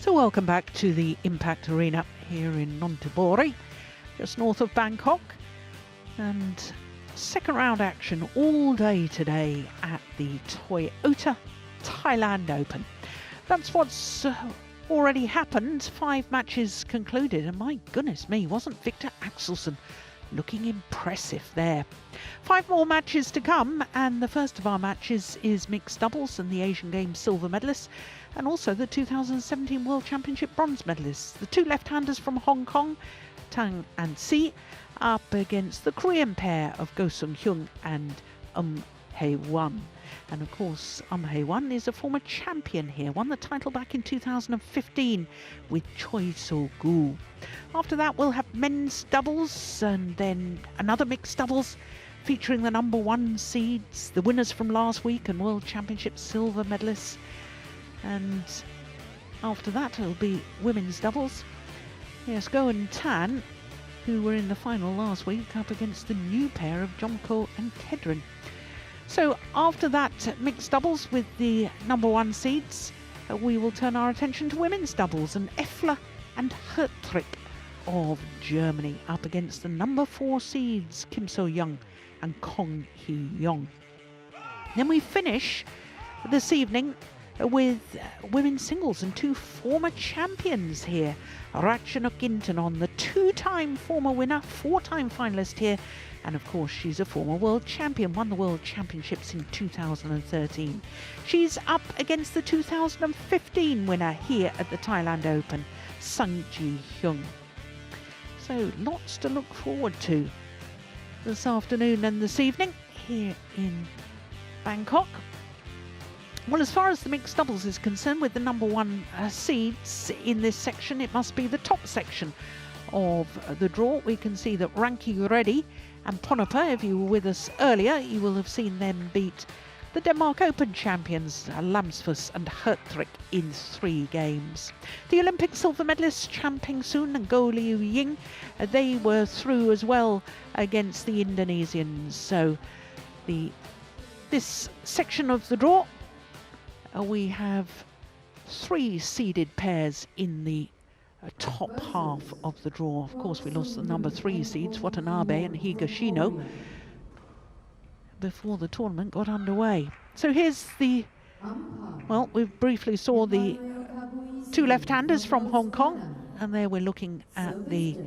So welcome back to the Impact Arena here in Nonthaburi, just north of Bangkok, and second round action all day today at the TOTAL Thailand Open. That's what's already happened. 5 matches concluded, and my goodness me, wasn't Victor Axelsen looking impressive there? 5 more matches to come, and the first of our matches is mixed doubles and the Asian Games silver medalists, and also the 2017 World Championship bronze medalists. The 2 left-handers from Hong Kong, Tang and Si, up against the Korean pair of Go Sung-hyun and Hae-won. And of course, Hae-won is a former champion here, won the title back in 2015 with Choi So-gu. After that, we'll have men's doubles and then another mixed doubles featuring the number 1 seeds, the winners from last week and World Championship silver medalists. And after that, it'll be women's doubles. Yes, Go and Tan, who were in the final last week, up against the new pair of Jomko and Kedrin. So after that mixed doubles with the number 1 seeds, we will turn our attention to women's doubles, and Effler and Hertrich of Germany up against the number 4 seeds, Kim So-young and Kong Hee-yong. Then we finish this evening with women's singles and 2 former champions here. Ratchanok Intanon, the 2-time former winner, 4-time finalist here, and of course she's a former world champion, won the World Championships in 2013. She's up against the 2015 winner here at the Thailand Open, Sung Ji-hyung. So lots to look forward to this afternoon and this evening here in Bangkok. Well, as far as the mixed doubles is concerned, with the number 1 seeds in this section, it must be the top section of the draw. We can see that Ranki Reddy and Ponopa, if you were with us earlier, you will have seen them beat the Denmark Open champions Lamsfors and Hertrich in 3 games. The Olympic silver medalists Cham Peng-soon and Go Liu Ying, they were through as well against the Indonesians. So this section of the draw, we have 3 seeded pairs in the top half of the draw. Of course, we lost the number 3 seeds, Watanabe and Higashino, before the tournament got underway. So here's well, we briefly saw the 2 left-handers from Hong Kong, and there we're looking at the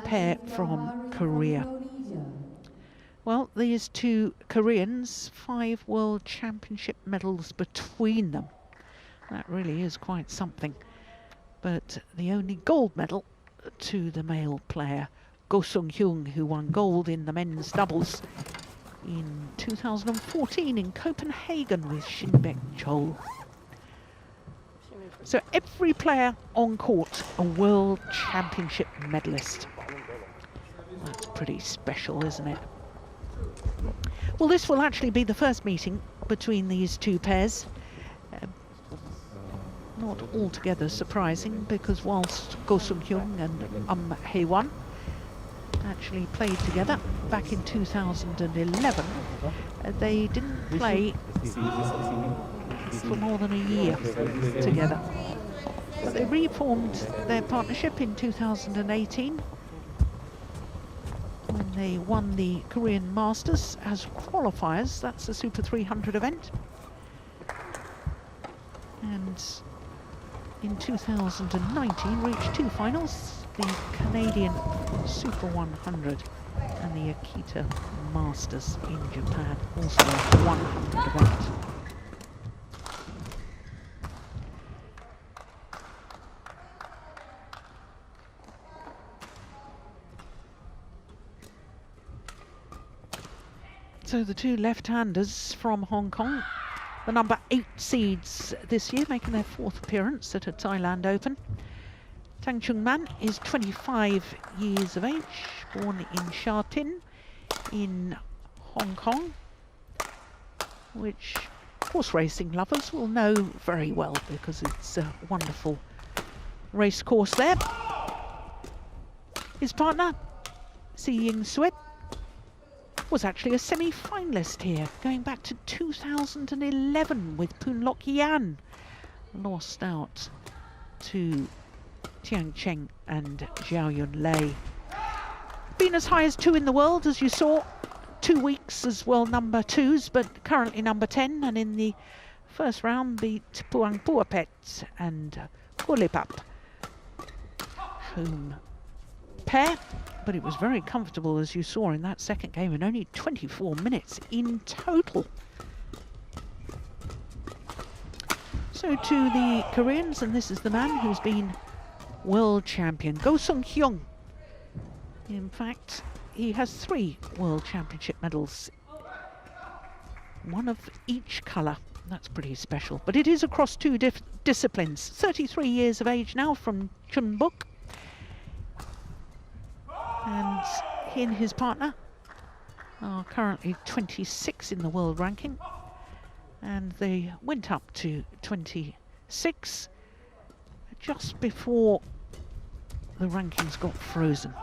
pair from Korea. Well, these 2 Koreans, 5 World Championship medals between them. That really is quite something. But the only gold medal to the male player, Go Sung-hyun, who won gold in the men's doubles in 2014 in Copenhagen with Shinbek Chol. So every player on court a World Championship medalist. That's pretty special, isn't it? Well, this will actually be the first meeting between these 2 pairs. Not altogether surprising, because whilst Go Sung-hyun and Hae-won actually played together back in 2011, they didn't play for more than a year together. But they reformed their partnership in 2018 when they won the Korean Masters as qualifiers. That's a Super 300 event. And in 2019 reached 2 finals, the Canadian Super 100 and the Akita Masters in Japan, also a 100 event. So the 2 left-handers from Hong Kong, the number 8 seeds this year, making their 4th appearance at a Thailand Open. Tang Chung-man is 25 years of age, born in Sha Tin in Hong Kong, which horse racing lovers will know very well because it's a wonderful race course there. His partner, Si Ying Suet, was actually a semi-finalist here, going back to 2011 with Poon Lok Yan. Lost out to Tiang Cheng and Zhao Yun Lei. Been as high as 2 in the world, as you saw. 2 weeks as well, number 2s, but currently number 10. And in the first round, beat Puang Puapet and Kulipap, home pair. But it was very comfortable, as you saw in that second game, in only 24 minutes in total. So to the Koreans, and this is the man who's been world champion, Go Sung-hyung. In fact, he has 3 world championship medals, 1 of each colour. That's pretty special. But it is across 2 disciplines. 33 years of age now from Chunbuk. And he and his partner are currently 26 in the world ranking. And they went up to 26 just before the rankings got frozen.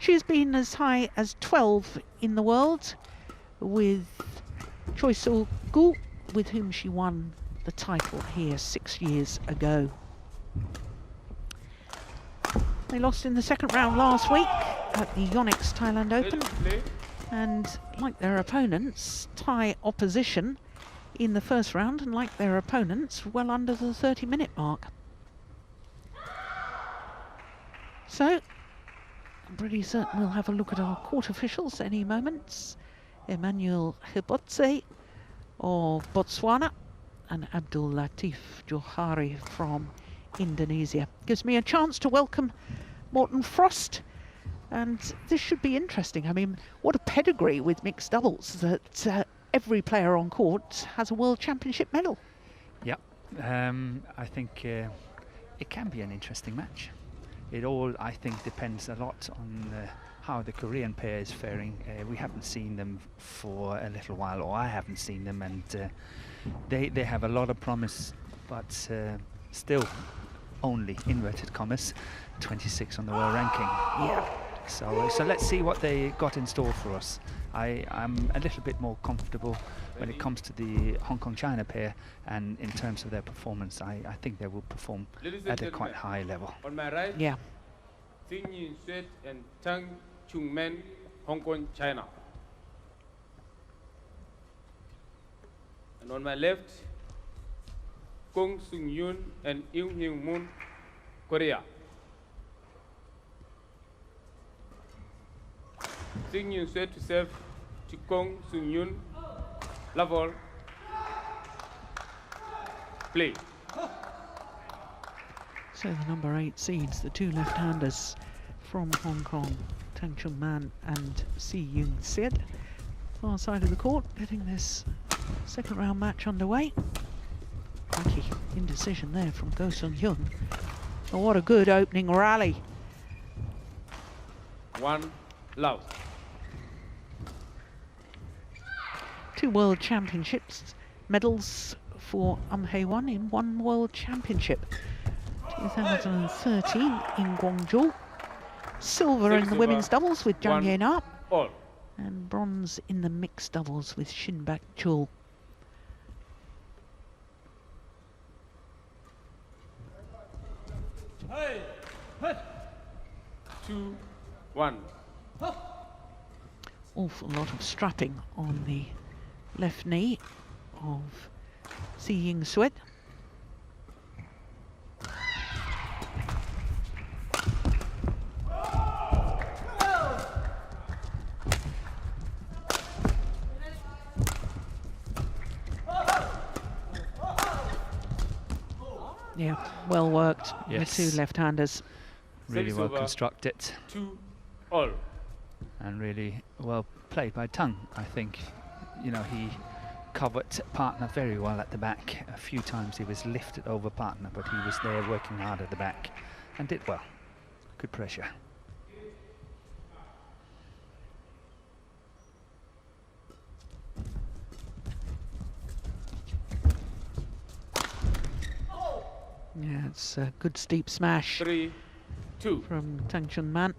She's been as high as 12 in the world with Choi So-gu, with whom she won the title here 6 years ago. They lost in the second round last week at the Yonex Thailand Open, and like their opponents, Thai opposition in the first round, and like their opponents, well under the 30-minute mark. So, I'm pretty certain we'll have a look at our court officials any moments. Emmanuel Hibotse of Botswana and Abdul Latif Johari from Indonesia. Gives me a chance to welcome Morten Frost, and this should be interesting. I mean, what a pedigree with mixed doubles that every player on court has a World Championship medal. Yeah, I think it can be an interesting match. It all, I think, depends a lot on how the Korean pair is faring. We haven't seen them for a little while, or I haven't seen them, and they have a lot of promise, but still only, inverted commas, 26 on the world ranking. Yeah. So let's see what they got in store for us. I'm a little bit more comfortable when it comes to the Hong Kong-China pair, and in terms of their performance, I think they will perform at a quite high level. On my right, Yeah. Xin Yin Suet and Tang Chung-man, Hong Kong, China. And on my left, Kong Sung-yun and Eun Hyung-moon, Korea. Xin Yin Suet to serve to Kong Sung-yun, level, play. So the number 8 seeds, the 2 left-handers from Hong Kong, Tang Chung-man and Si Young Sid, far side of the court, getting this second round match underway. Lucky indecision there from Go Sung-hyun. Oh, what a good opening rally. 1 love. 2 World Championships medals for Hae-won in 1 World Championship. 2013 in Guangzhou. Silver in the women's doubles with Jang Ye-na. All. And bronze in the mixed doubles with Shin Bak-chul. Hey. 2-1. Awful lot of strapping on the left knee of Si Ying Suet. Yeah, well worked. Yes. The 2 left-handers. Really well constructed. 2-all. And really well played by Tang. I think, you know, he covered partner very well at the back. A few times he was lifted over partner, but he was there working hard at the back and did well. Good pressure. Yeah, it's a good steep smash 3-2. from Tang Chun-man.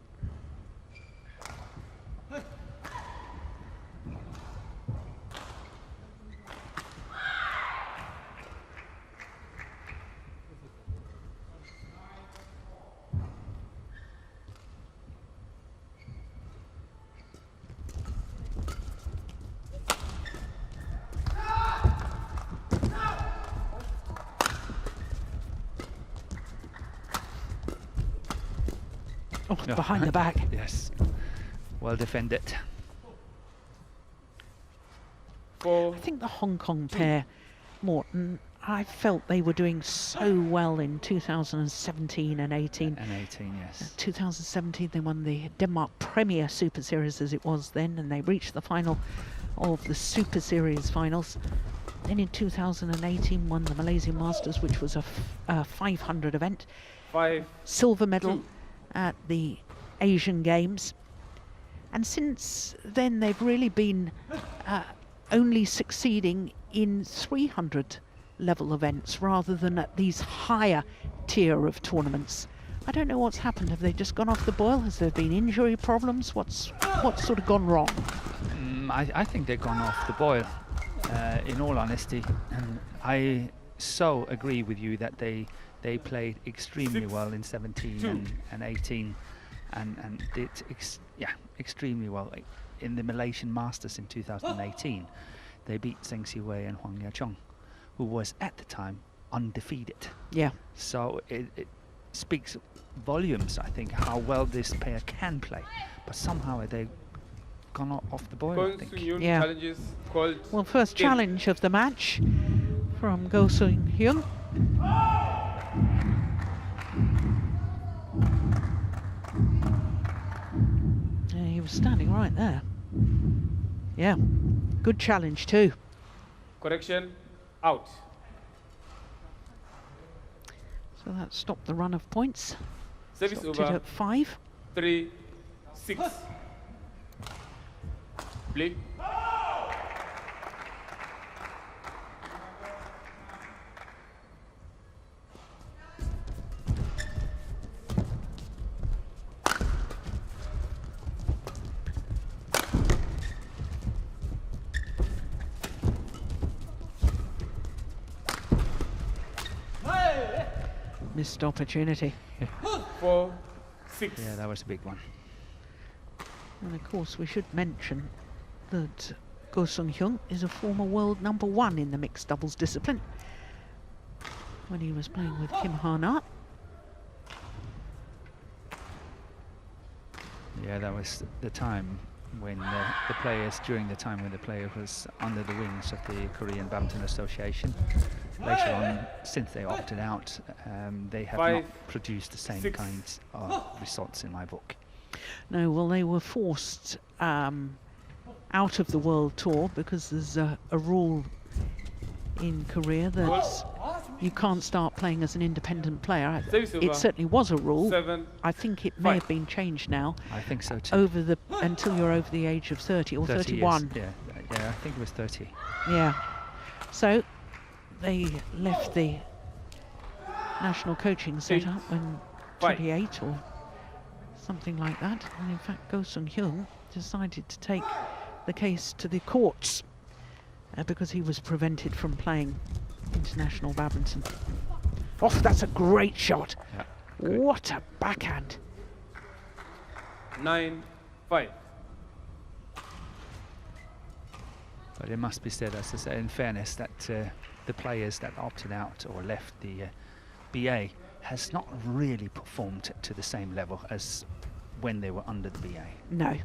Oh, behind the back. Yes. Well defended. I think the Hong Kong pair, Morton, I felt they were doing so well in 2017 and 18. And 18, yes. 2017 they won the Denmark Premier Super Series as it was then, and they reached the final of the Super Series finals. Then in 2018 won the Malaysian Masters, which was a 500 event. Silver medal at the Asian Games. And since then they've really been only succeeding in 300 level events rather than at these higher tier of tournaments. I don't know what's happened. Have they just gone off the boil? Has there been injury problems? What's sort of gone wrong? I think they've gone off the boil, in all honesty, and I so agree with you that they played extremely well in 17 and 18 and did extremely well in the Malaysian Masters in 2018. They beat Zheng Siwei and Huang Yachong, who was at the time undefeated. Yeah. So it speaks volumes, I think, how well this pair can play. But somehow they've gone off the boil, I think. Yeah. Well, first challenge of the match from Go Sung Hyun. And he was standing right there. Yeah. Good challenge too. Correction, out. So that stopped the run of points. Service Stopped over. it at 5. 3-6. Play. Missed opportunity. 4-6. Yeah, that was a big one. And of course we should mention that Go Sung Hyun is a former world #1 in the mixed doubles discipline when he was playing with Kim Ha-na. Yeah, that was the time when the players, during the time when the player was under the wings of the Korean Badminton Association. Later on, since they opted out, they have not produced the same kinds of results in my book. No, well, they were forced out of the World Tour because there's a rule in Korea that you can't start playing as an independent player. It certainly was a rule. I think it may have been changed now. I think so too. Until you're over the age of 30 or 31. Years. Yeah, I think it was 30. Yeah. So they left the national coaching setup when 28 or something like that. And in fact, Go Sung Hyun decided to take the case to the courts because he was prevented from playing international badminton. Oh, that's a great shot. Yeah, what a backhand. 9-5. But it must be said, as I say, in fairness, that the players that opted out or left the BA has not really performed to the same level as when they were under the BA. No.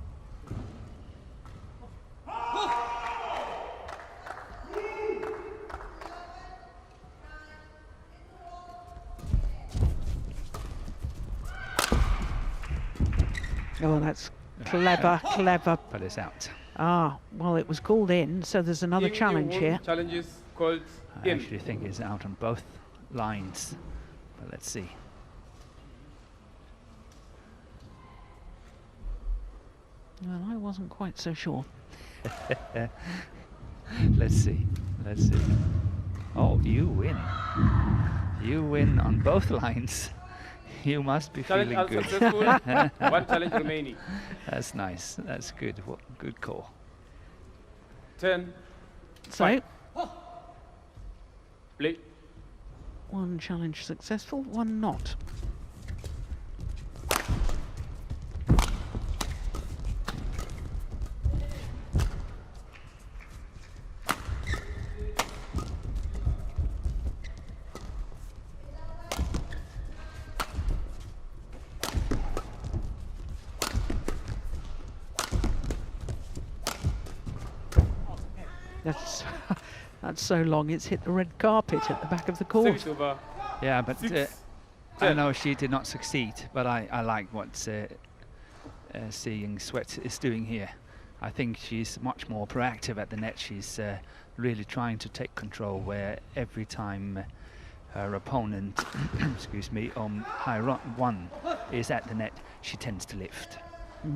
Oh, that's clever, clever. But it's out. Ah, well, it was called in, so there's another challenge here. Challenges called I actually think it's out on both lines, but let's see. Well, I wasn't quite so sure. Let's see. Let's see. Oh, you win. You win on both lines. You must be feeling good. One challenge remaining. That's nice. That's good. Good call. 10-5. So, play. One challenge successful, one not. That's that's so long. It's hit the red carpet at the back of the court. Service over. Yeah, but 6, I 10. know she did not succeed, but I like what seeing Sweat is doing here. I think she's much more proactive at the net. She's really trying to take control, where every time her opponent, excuse me, on high one is at the net, she tends to lift.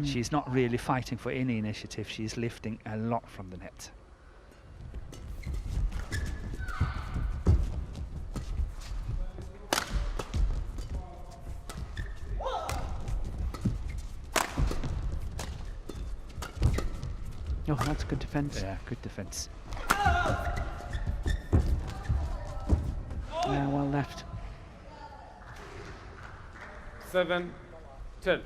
She's not really fighting for any initiative. She's lifting a lot from the net. Oh, that's good defence. Yeah, good defence. Yeah, well left. 7, 10.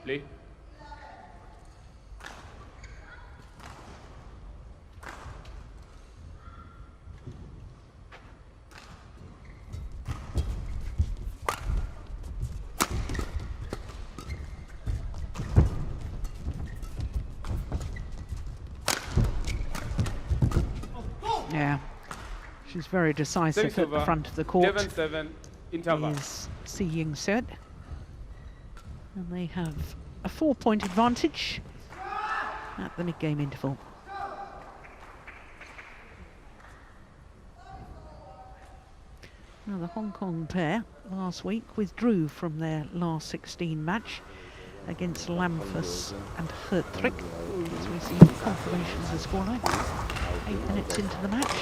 Play. Yeah, she's very decisive Service at the over. front of the court. 11-7 interval. Is Si Ying-set, and they have a 4-point advantage at the mid-game interval. Now, the Hong Kong pair last week withdrew from their last 16 match against Lamphus and Hertrick, as we see confirmations of scoreline 8 minutes into the match.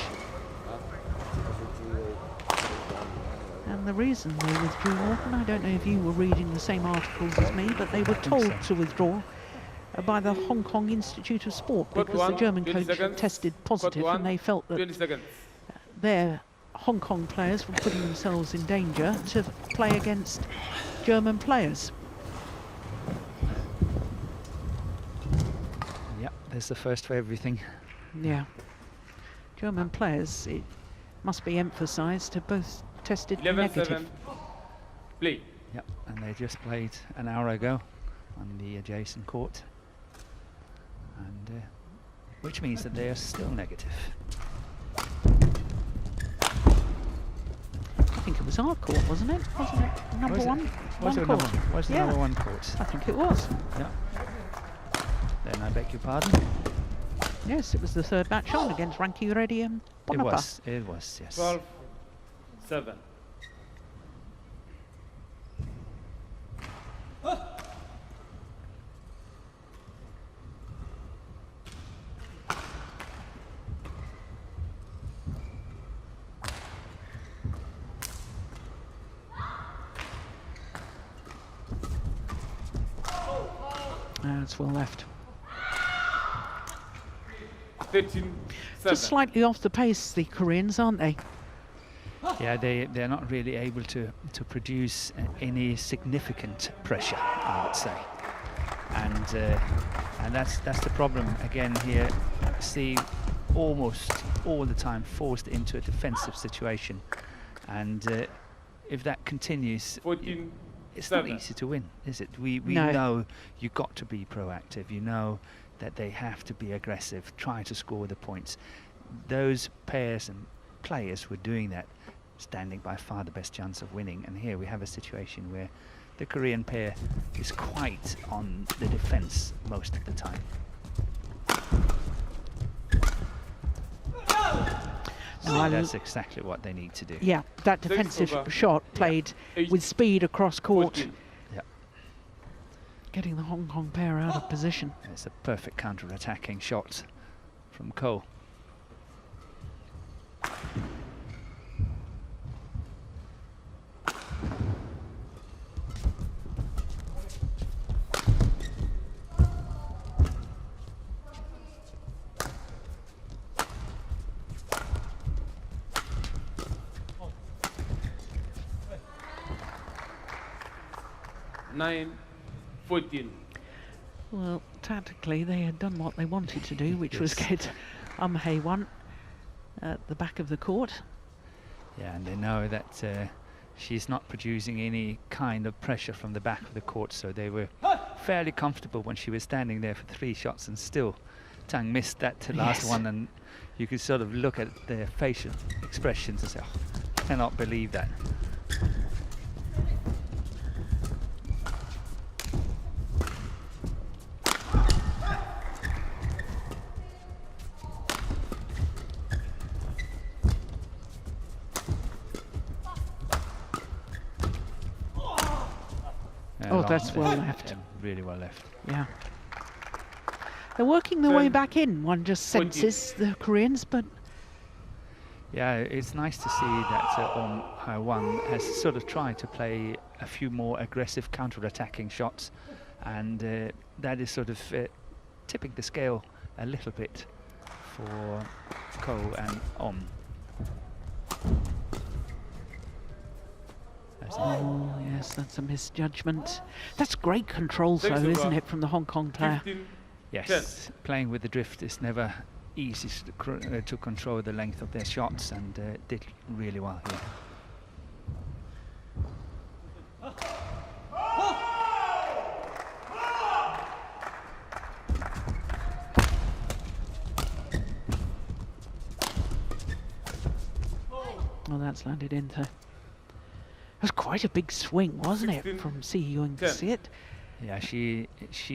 And the reason they withdrew, Morgan, I don't know if you were reading the same articles as me, but they were told to withdraw by the Hong Kong Institute of Sport because the German coach had tested positive, and they felt that their Hong Kong players were putting themselves in danger to play against German players. Yep, there's the first for everything. Yeah. German players, it must be emphasised, have both tested negative. 11-7. Play. Yep, and they just played an hour ago on the adjacent court, and which means that they are still negative. I think it was our court, wasn't it? Wasn't it number one? Was it court? was it Yeah. number one court? I think it was. Yeah. Then I beg your pardon. Yes, it was the third match on against Ranki Reddy and Bonaparte. It was, yes. 12-7. It's well left. 13-7. Just slightly off the pace, the Koreans, aren't they? Yeah, they're not really able to produce any significant pressure, I would say, and that's the problem again here. See, almost all the time forced into a defensive situation, and if that continues, 14-7. it's not easy to win, is it? We No. know you've got to be proactive. You know that they have to be aggressive, try to score the points. Those pairs and players were doing that, standing by far the best chance of winning. And here we have a situation where the Korean pair is quite on the defense most of the time. So that's exactly what they need to do. Yeah, that defensive over. shot played with speed across court, 14. Yeah, getting the Hong Kong pair out of position. it's a perfect counter-attacking shot from Ko. Nine, 14. Well, tactically, they had done what they wanted to do, which was Yes. get Hei one at the back of the court. Yeah, and they know that she's not producing any kind of pressure from the back of the court, so they were fairly comfortable when she was standing there for 3 shots, and still Tang missed that last one, and you could sort of look at their facial expressions and say, oh, I cannot believe that. Oh, that's well left. Really well left. Yeah. They're working their way back in. One just senses the Koreans, but... Yeah, it's nice to see that Hai-Wan has sort of tried to play a few more aggressive counter-attacking shots, and that is sort of tipping the scale a little bit for Ko and Oh, yes, that's a misjudgment. That's great control, though, isn't it, from the Hong Kong player? Yes, playing with the drift is never easy to control the length of their shots, and did really well here. Well, that's landed into... It was quite a big swing, wasn't it, from Si Young-sit? Yeah, she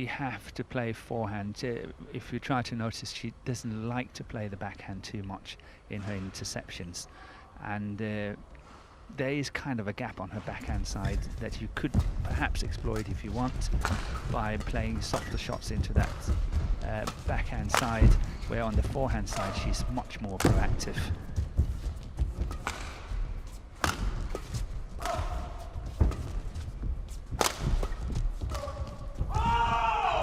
have to play forehand. If you try to notice, she doesn't like to play the backhand too much in her interceptions, and there is kind of a gap on her backhand side that you could perhaps exploit if you want by playing softer shots into that backhand side, where on the forehand side she's much more proactive.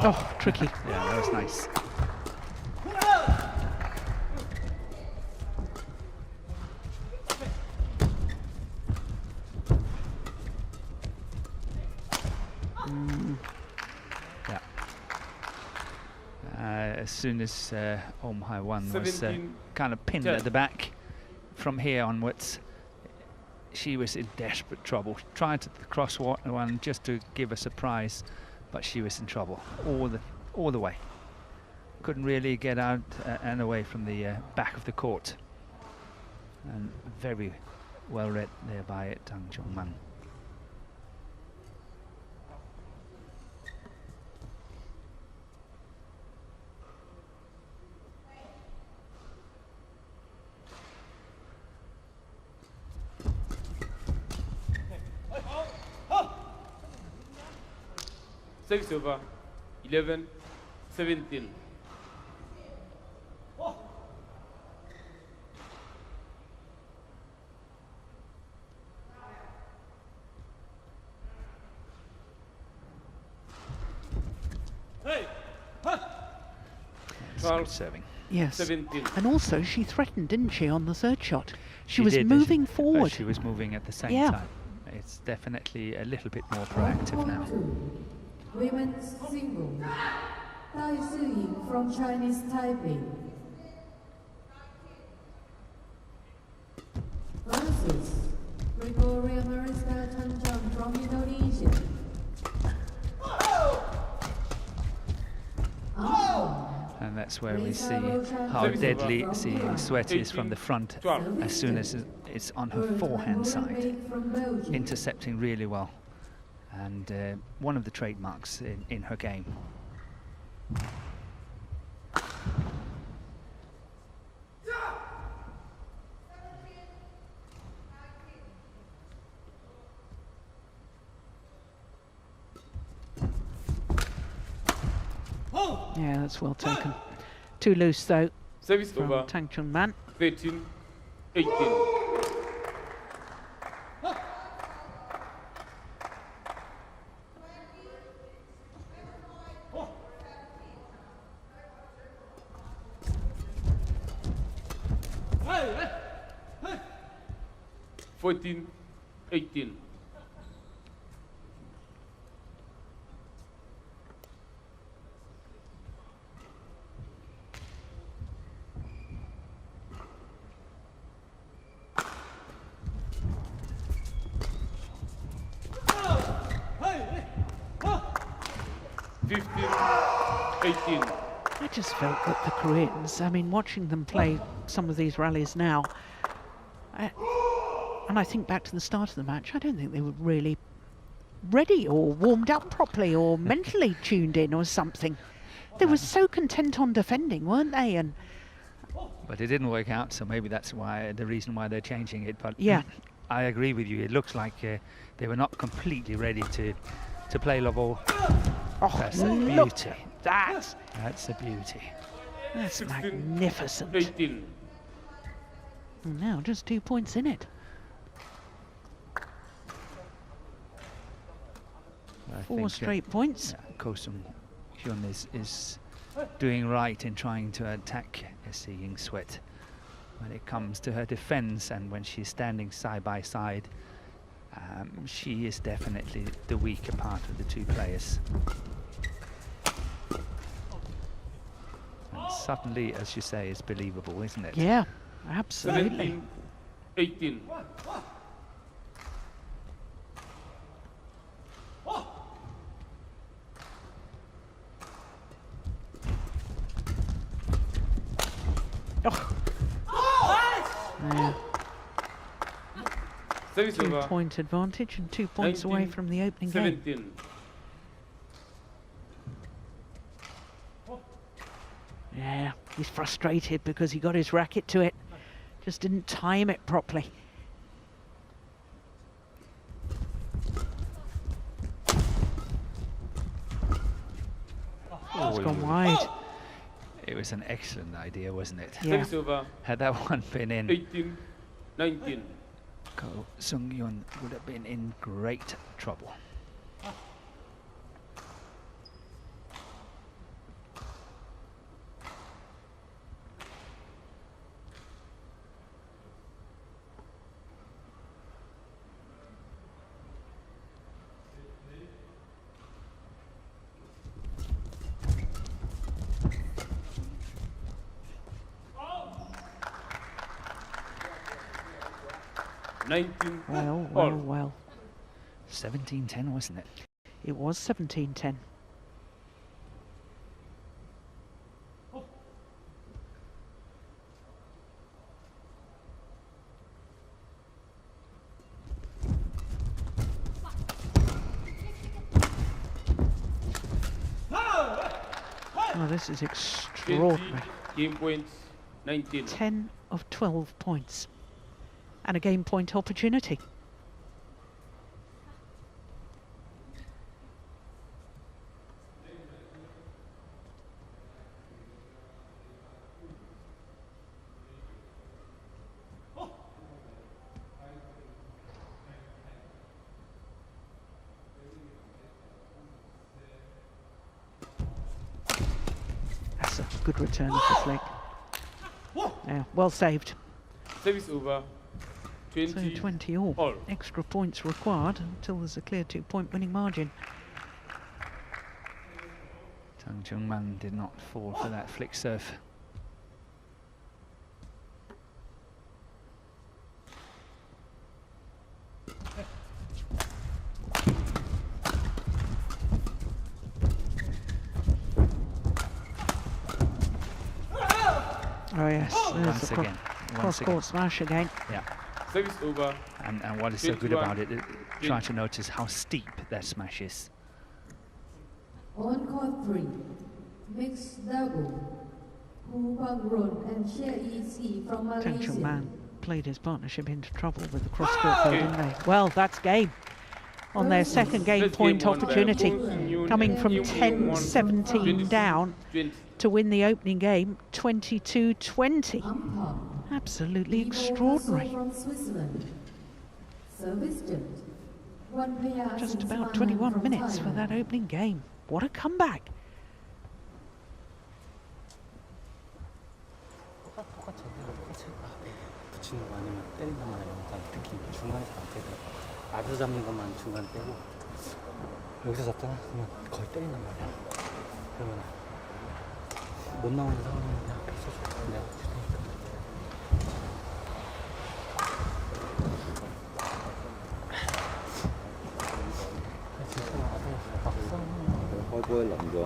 Oh, tricky. Yeah, that was nice. Yeah. As soon as Hai-Wan was kind of pinned at the back, from here onwards, she was in desperate trouble. Tried to cross one just to give a surprise, but she was in trouble all the way. Couldn't really get out and away from the back of the court. And very well read there by Tang Chong-man. Service over 11-17. Good serving. Yes. 17. And also she threatened, didn't she, on the third shot? She was moving forward. She was moving at the same time. It's definitely a little bit more proactive now. Women's single. Dai Siying from Chinese Taipei versus Gregoria Mariska Tanjang from Indonesia. And that's where we see how deadly seeing Sweat is from the front as soon as it's on her forehand side, intercepting really well, and one of the trademarks in her game. Yeah, that's well taken. Too loose though. Service from over Tang Chong-man. 13-18. (14-18). 15-18. I just felt that the Koreans, I mean, watching them play some of these rallies now, and I think back to the start of the match, I don't think they were really ready or warmed up properly or mentally tuned in or something. They were so content on defending, weren't they? And but it didn't work out, so maybe that's why the reason why they're changing it. But yeah, I agree with you. It looks like they were not completely ready to play love ball. oh, That's a look beauty. at that. That's a beauty. That's 16, magnificent. 18. And now just 2 points in it. I 4 think, straight points. Yeah, Ko Sung-hyun is doing right in trying to attack Se Ying-sweat when it comes to her defense, and when she's standing side by side, she is definitely the weaker part of the two players. And suddenly, as you say, it's believable, isn't it? Yeah, absolutely. 17-18. Oh. Yeah. Service over. 2-point advantage and 2 points away 19, from the opening game. 17. Yeah, he's frustrated because he got his racket to it. Just didn't time it properly. Oh, it's gone wide. It was an excellent idea, wasn't it? Yeah. Service over. Had that one been in, 18-19. Ko Sung-hyun would have been in great trouble. Well. 17-10, wasn't it? It was 17-10. Oh, this is extraordinary. Game points 19. 10 of 12 points. And a game point opportunity. That's a good return of the flick. Yeah, well saved. Service over. So 20 all. all. Extra points required until there's a clear 2-point winning margin. Tang Jung-man did not fall for that flick serve. Oh yes, there's Once the again. cross-court smash again. Yeah. Service over. And what is so good about it, try to notice how steep that smash is. On court 3, mixed double. Hu Bang-ron and Xie Yi from Tang Malaysia. Chung-man played his partnership into trouble with the cross-court throw, didn't they? Well, that's game. On their second game First point game won by opportunity, Ko Sung-hyun coming and from Kim Won-won 10-17 down 20. to win the opening game 22-20. Umpire. Absolutely Ivo extraordinary. Russell from Switzerland. Service judge. Just about 21 minutes for that opening game. What a comeback. 붙이는 거 아니면 때리는 것만 이런 거 특히 중간에 잘 안 되더라고. 앞에서 잡는 것만 중간 떼고 여기서 잡잖아. 그러면 거의 때린단 말이야. 그러면 못 나오는 상황은 그냥 앞에 서줘. 내가 줄 테니까. 진짜 앞에 막상 波冧咗，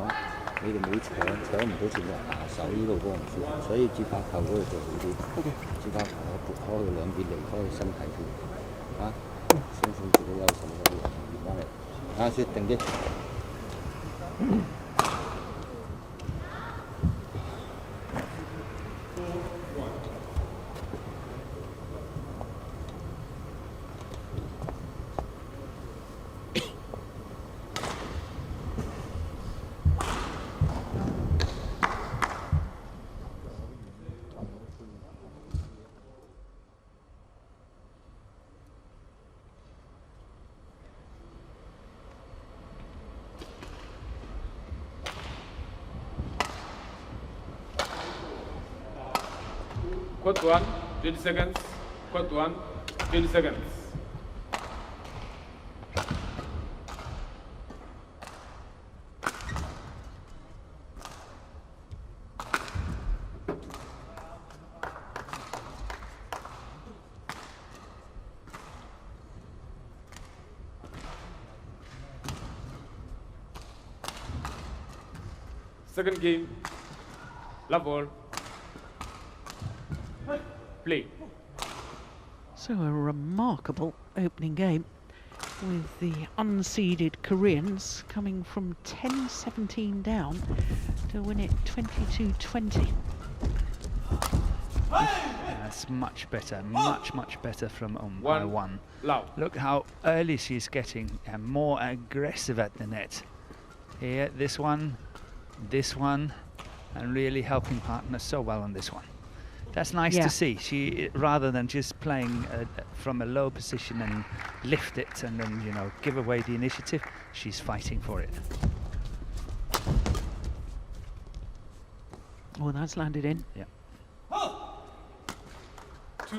你哋冇搶唔到前落下手呢度幫唔住，所以接發球嗰度就好啲。接發球我撥開佢兩邊離開佢身體先，啊，相信自己優勢嗰啲移翻嚟，啊，雪定啲。Court 1, 20 seconds. Court 1, 20 seconds. Second game, love ball. Play. So a remarkable opening game with the unseeded Koreans coming from 10-17 down to win it 22-20. That's much better, much better from one. Loud. Look how early she's getting and more aggressive at the net. Here, this one, and really helping partner so well on this one. That's nice to see. She, rather than just playing from a low position and lift it and then, you know, give away the initiative, she's fighting for it. Oh, that's landed in. Yeah. 2,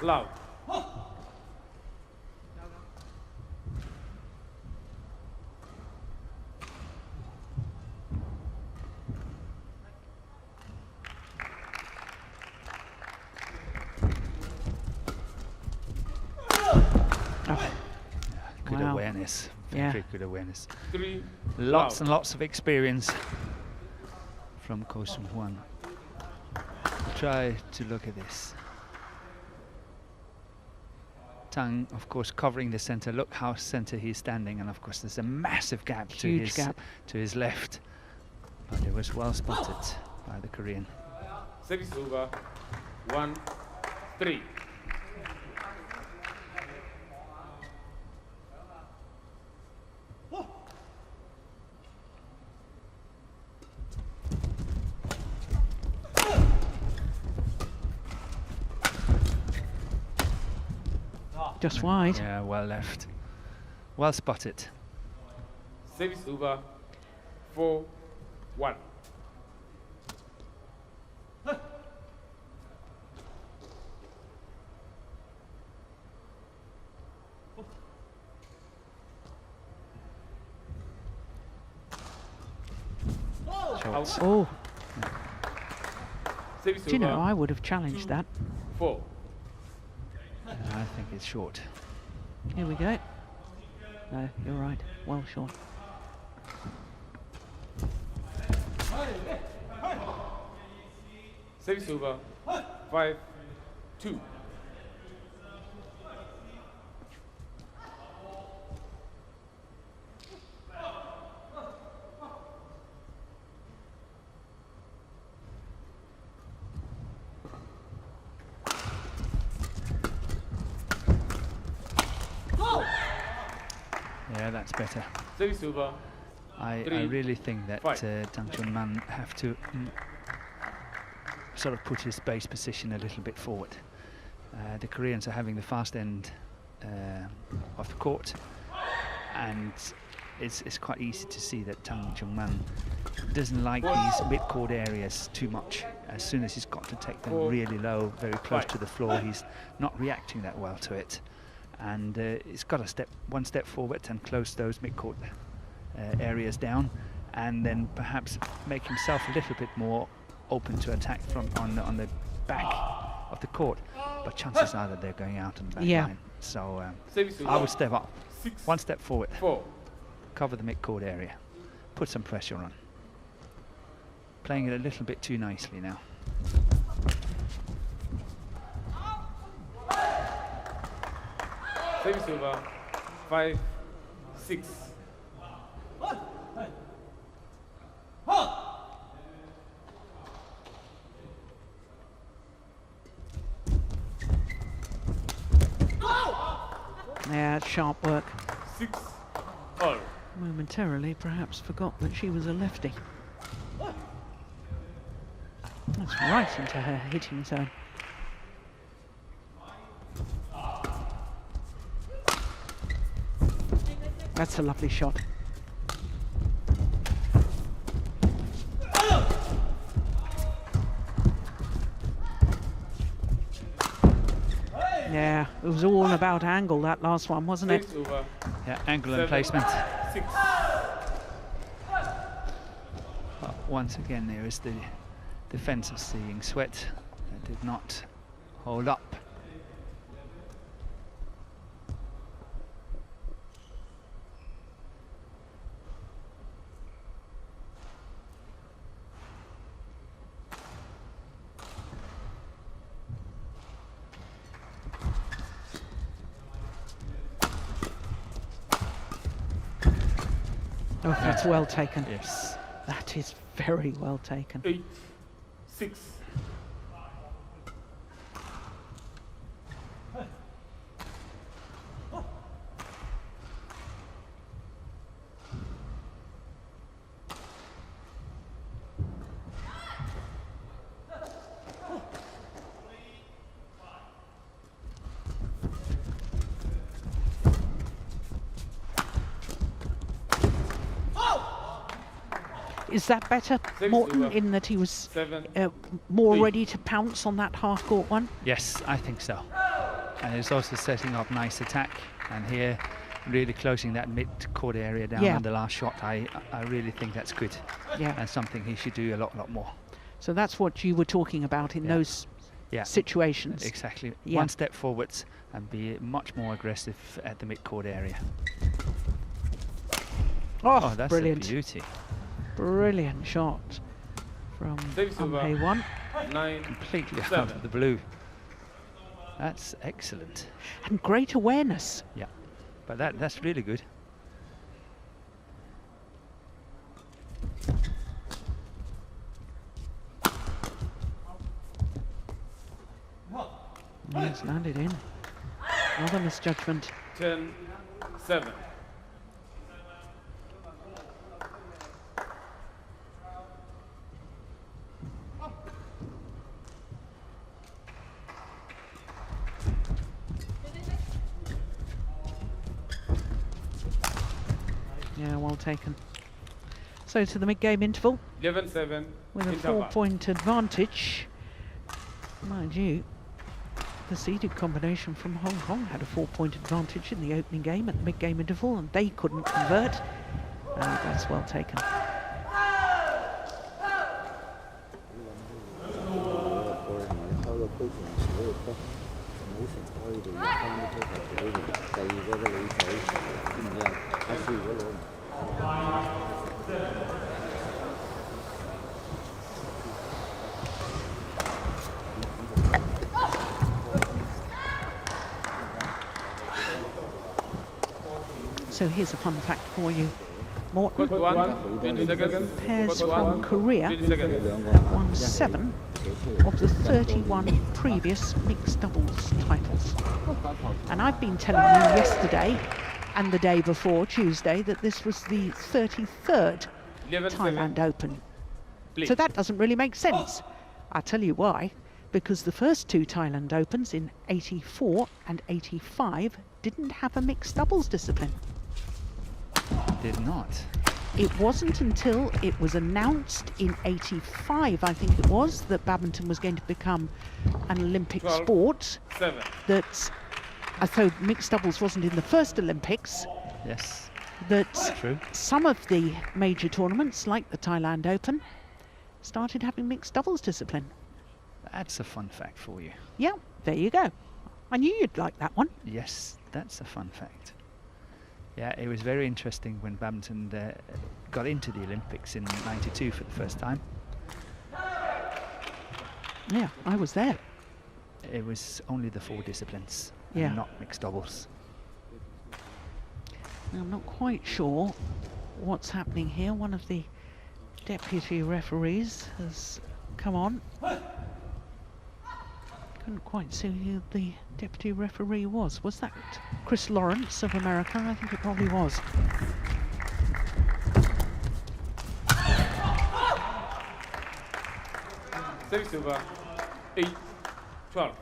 loud. Good Wow. awareness, very good awareness. 3, Lots and lots of experience from Ko Sung-hwan. Try to look at this. Tang, of course, covering the center. Look how center he's standing, and of course there's a massive gap to his left. But it was well spotted by the Korean. Service over. 1, 3. Just wide. Yeah, well left. Well spotted. Service over. 4, 1. Shots. Oh, Service do you know, over. I would have challenged that. 4. I think it's short. Here we go. No, you're right. Well short. Service over. 5, 2. Yeah, that's better. Service over. I 3, really think that 5. Tang Chun-man have to sort of put his base position a little bit forward. The Koreans are having the fast end of the court, and it's quite easy to see that Tang Chun-man doesn't like these mid-court areas too much. As soon as he's got to take them really low, very close to the floor, he's not reacting that well to it. And he's got to one step forward and close those mid-court areas down, and then perhaps make himself a little bit more open to attack from on the back of the court. But chances are that they're going out on the back line. So I would step up, 6, 1 step forward, 4. cover the mid-court area. put some pressure on. Playing it a little bit too nicely now. Service over 5-6. Yeah, sharp work. 6-all. Momentarily, perhaps forgot that she was a lefty. That's right into her hitting zone. That's a lovely shot. Yeah, it was all about angle, that last one, wasn't it? Service over Yeah, angle and placement. 6. Once again, there is the defense of seeing sweat that did not hold up. Oh, that's well taken. Yes. That is very well taken. 8-6. Is that better, Six Morton, over. in that he was 7. more Eight. ready to pounce on that half-court one? Yes, I think so. And it's also setting up nice attack. And here, really closing that mid-court area down Yeah. on the last shot. I really think that's good. Yeah. And something he should do a lot more. So that's what you were talking about in Yeah. those Yeah, situations. exactly. Yeah. One step forwards and be much more aggressive at the mid-court area. Oh, That's brilliant. a beauty. Brilliant shot from Service over. Umhae-1. 9. Completely out 7. of the blue. That's excellent. And great awareness. Yeah, but that's really good. Yeah, it's landed in. Another misjudgment. 10-7. Yeah, well taken. So to the mid-game interval 11-7. with a interval. 4-point advantage. Mind you, the seeded combination from Hong Kong had a 4-point advantage in the opening game at the mid-game interval, and they couldn't convert. That's well taken. So here's a fun fact for you. Morton, Court 1, 20 seconds. pairs Court from 1, Korea 20 seconds. won 7 of the 31 previous mixed doubles titles. And I've been telling you yesterday and the day before, Tuesday, that this was the 33rd 11-7. Thailand Open. Please. So that doesn't really make sense. I'll tell you why. Because the first 2 Thailand Opens in 84 and 85 didn't have a mixed doubles discipline. Did not. It wasn't until it was announced in 85, I think it was, that badminton was going to become an Olympic 12, sport, 7. that, so mixed doubles wasn't in the first Olympics, Yes, that true. some of the major tournaments, like the Thailand Open, started having mixed doubles discipline. That's a fun fact for you. Yeah, there you go. I knew you'd like that one. Yes, that's a fun fact. Yeah, it was very interesting when badminton got into the Olympics in '92 for the first time. Yeah, I was there. It was only the 4 disciplines, Yeah. and not mixed doubles. Now, I'm not quite sure what's happening here. One of the deputy referees has come on. Couldn't quite see who the deputy referee was. Was that Chris Lawrence of America? I think it probably was. Service over 8-12.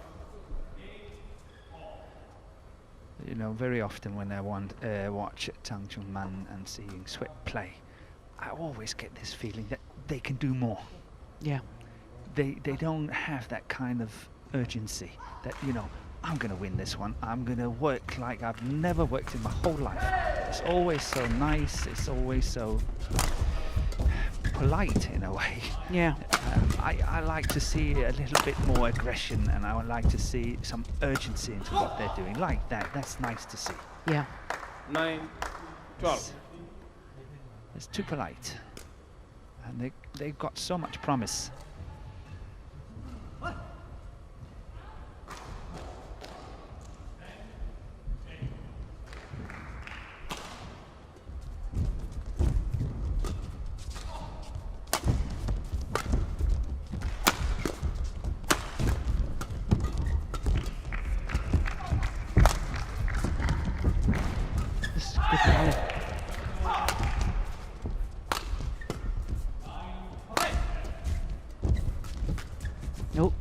You know, very often when I watch Tang Man and seeing Sweat play, I always get this feeling that they can do more. Yeah. They don't have that kind of urgency that, you know, I'm going to win this one. I'm going to work like I've never worked in my whole life. It's always so nice. It's always so polite in a way. Yeah. I like to see a little bit more aggression, and I would like to see some urgency into what they're doing. Like that. That's nice to see. Yeah. 9-12. It's too polite. And they've got so much promise. This is good rally. Nope.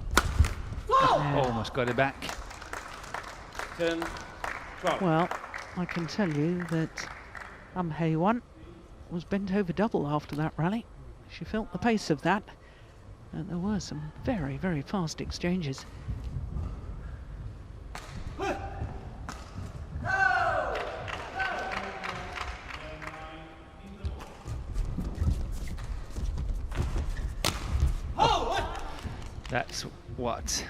Almost got it back. 10-12. Well, I can tell you that Hae-won was bent over double after that rally. She felt the pace of that, and there were some very, very fast exchanges. That's what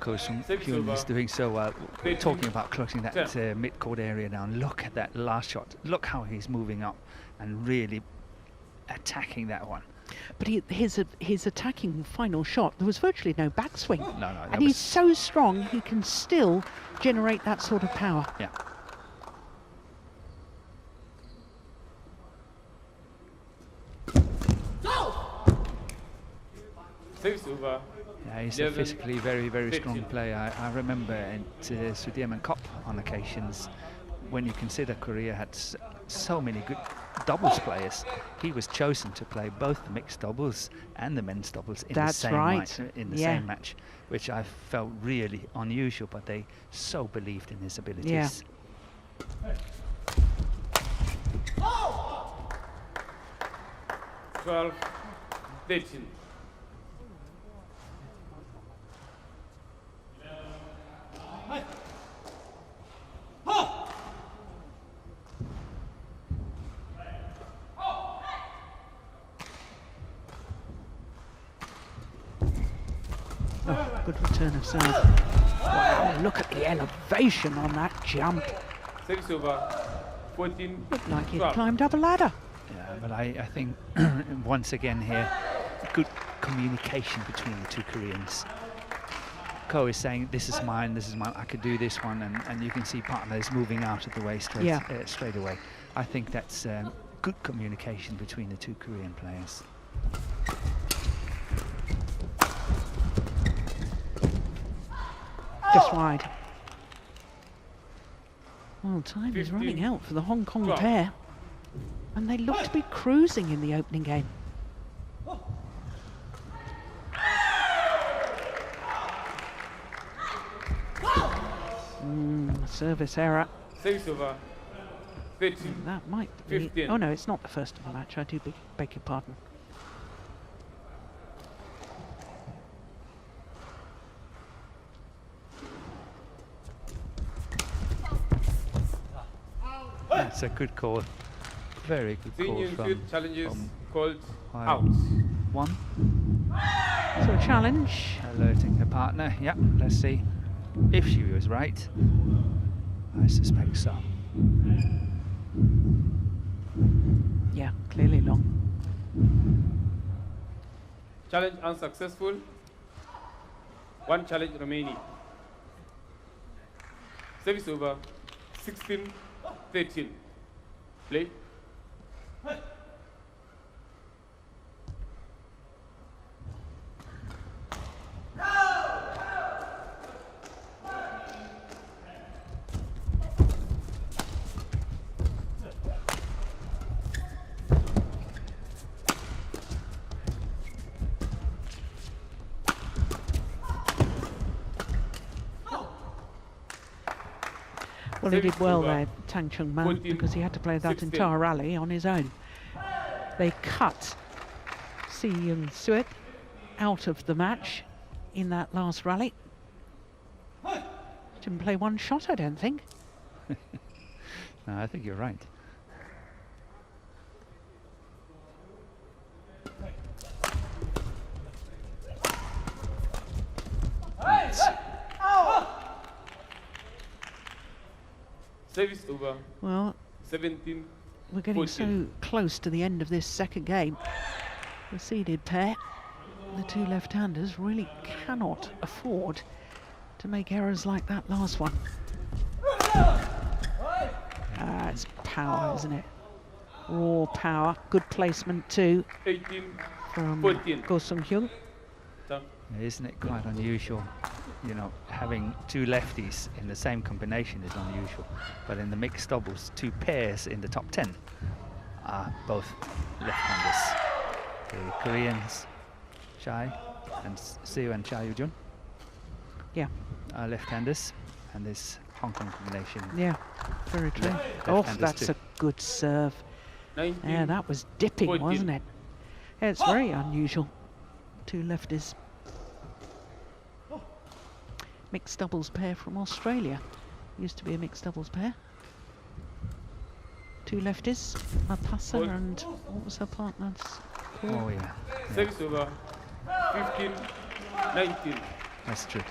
Ko Sung-kyun is doing so well. We're talking about closing that mid-court area down. Look at that last shot. Look how he's moving up and really attacking that one. But his attacking final shot, there was virtually no backswing. No, and he's so strong, he can still generate that sort of power. Yeah. Service over. Yeah, he's a physically very, very strong player. I remember at Sudirman Cup on occasions, when you consider Korea had so many good doubles players, he was chosen to play both the mixed doubles and the men's doubles in the same match, which I felt really unusual, but they so believed in his abilities. Yeah. 12-13. Oh, good return of serve. Wow, look at the elevation on that jump. Service over 14. Looked like he'd climbed up a ladder. Yeah, but I think once again here, good communication between the two Koreans. Ko is saying, this is mine, I could do this one, and you can see partner is moving out of the way straight away. I think that's good communication between the two Korean players. Just wide. Well, time is running out for the Hong Kong pair, and they look to be cruising in the opening game. Service error. Service over 13. That might be. 15. Oh no, it's not the first of the match. I do beg your pardon. That's a good call. Very good call from challenges called out. 1. So a challenge. Alerting her partner. Yeah, let's see if she was right. I suspect so. Yeah, clearly long. Challenge unsuccessful. One challenge remaining. Service over. 16-13. Play. Well, he did well over. there, Tang Chung Man, 14, because he had to play that 16. entire rally on his own. They cut Si Young Suet out of the match in that last rally. Didn't play one shot, I don't think. No, I think you're right. Service over. Well, 17. we're getting 14. so close to the end of this second game. The seeded pair, the two left-handers, really cannot afford to make errors like that last one. It's power, isn't it? Raw power. Good placement too 18. from 14. Go Sung Hyun. Isn't it quite unusual? You know, having two lefties in the same combination is unusual, but in the mixed doubles, two pairs in the top 10 are both left-handers. The Koreans, Chai and Seo and Cha Yoo-jun, Yeah, are left-handers, and this Hong Kong combination. yeah, very true. Oh, left-handers that's too. a good serve. 19. Yeah, that was dipping, 14. wasn't it? Yeah, it's very unusual. Two lefties. Mixed doubles pair from Australia. Used to be a mixed doubles pair. Two lefties, Mapasa Hold. and what was her partner's? Oh yeah, Service over. 15. 19. that's true.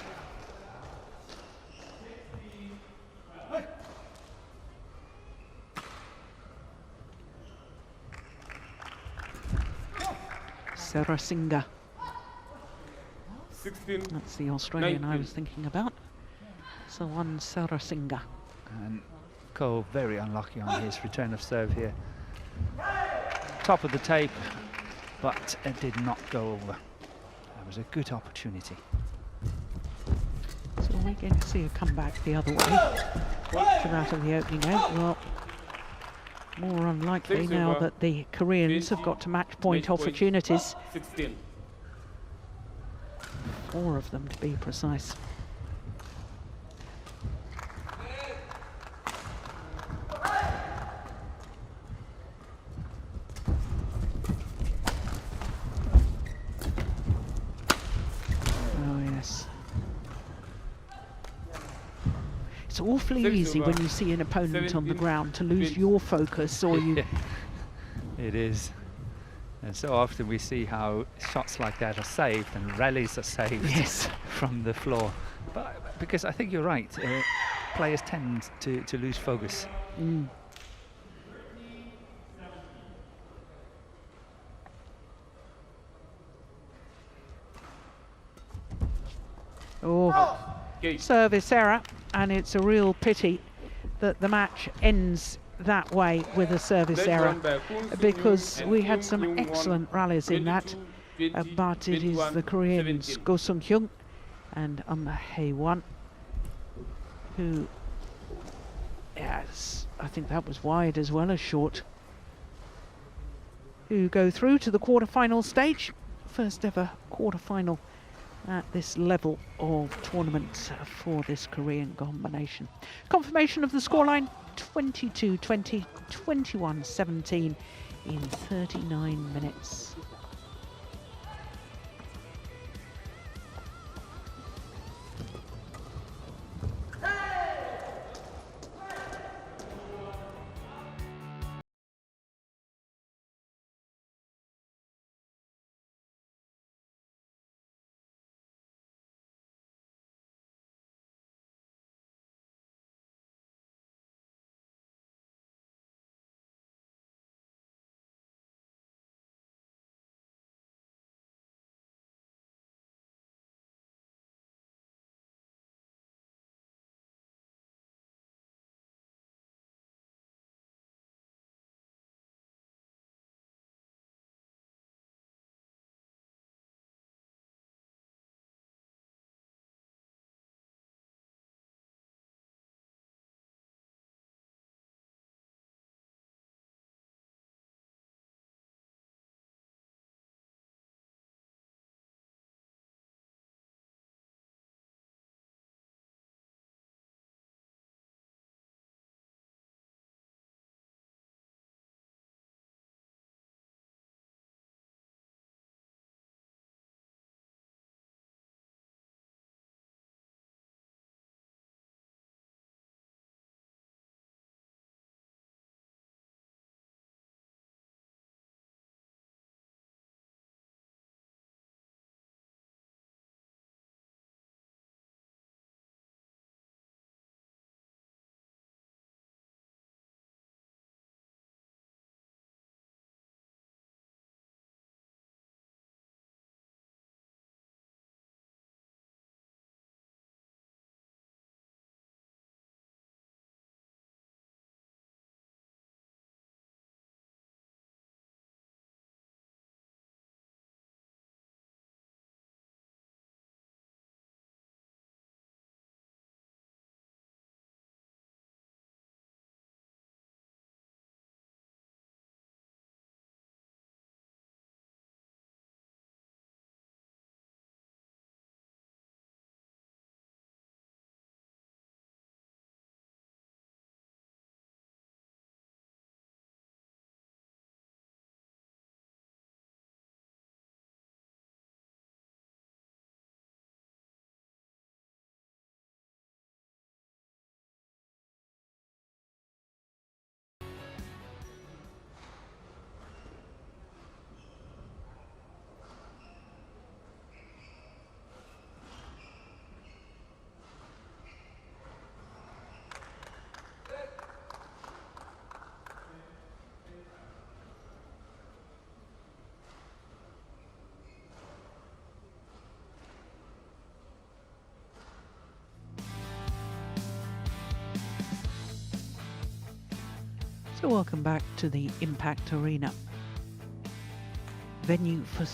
Sarasinga. 16. That's the Australian I 19. was thinking about. So one Sarasinga. And Ko very unlucky on his return of serve here. Top of the tape, but it did not go over. That was a good opportunity. So we're going to see a comeback the other way to that of the opening game. Well, more unlikely Six now over. that the Koreans have got to match point Match point. opportunities. 16. 4 of them to be precise. Oh yes. It's awfully Six easy when over. you see an opponent on the 17, ground to lose 20. your focus, or you It is. And so often we see how shots like that are saved and rallies are saved Yes. from the floor. But because I think you're right, players tend to lose focus. Mm. Oh, Gate. service error, and it's a real pity that the match ends that way with a service Led error, on by Koon Soo because Yoon we and had Kim some Young-won, excellent rallies in that, 22, 20, but it is 21, the Koreans 17. Go Sung Hyun and Hae-won who, yes, I think that was wide as well as short, who go through to the quarter-final stage. First ever quarter-final at this level of tournament for this Korean combination. Confirmation of the scoreline: 22-20, 21-17 in 39 minutes. So welcome back to the Impact Arena, venue for